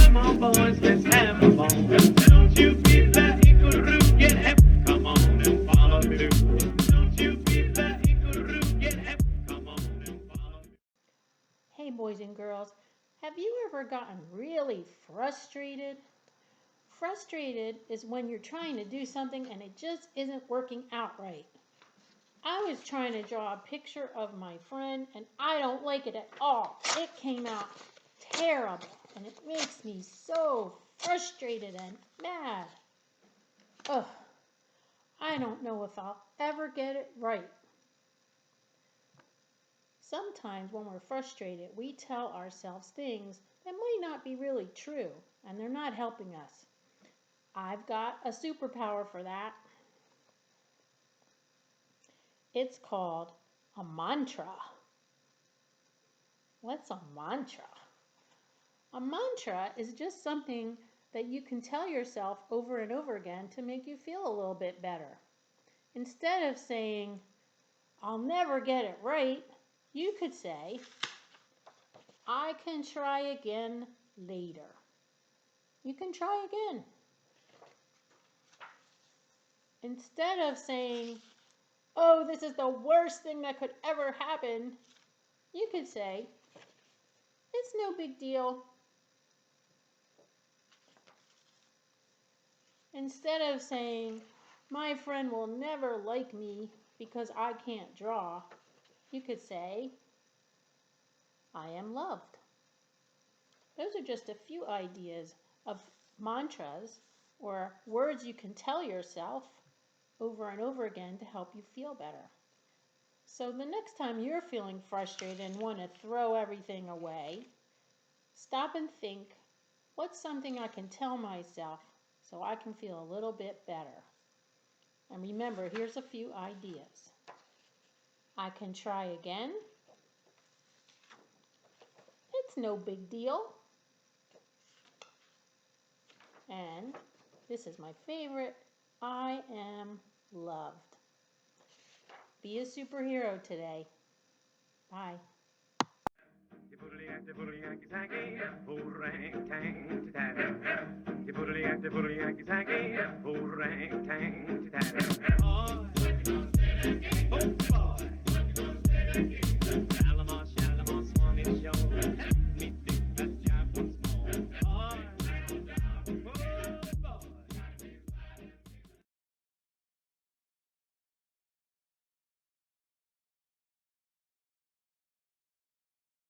Come on, boys, let's have a ball. Don't you be the equal get hep. Come on and follow me. Don't you be the equal get hep. Come on and follow me. Hey, boys and girls, have you ever gotten really frustrated? Frustrated is when you're trying to do something and it just isn't working out right. I was trying to draw a picture of my friend and I don't like it at all. It came out terrible and it makes me so frustrated and mad. Ugh, I don't know if I'll ever get it right. Sometimes when we're frustrated, we tell ourselves things that might not be really true and they're not helping us. I've got a superpower for that. It's called a mantra. What's a mantra? A mantra is just something that you can tell yourself over and over again to make you feel a little bit better. Instead of saying, I'll never get it right, you could say, I can try again later. You can try again. Instead of saying, oh, this is the worst thing that could ever happen, you could say, it's no big deal. Instead of saying, my friend will never like me because I can't draw, you could say, I am loved. Those are just a few ideas of mantras or words you can tell yourself over and over again to help you feel better. So the next time you're feeling frustrated and want to throw everything away, stop and think, what's something I can tell myself so I can feel a little bit better? And remember, here's a few ideas. I can try again. It's no big deal. And this is my favorite, I am loved. Be a superhero today. Bye. Oh, boy.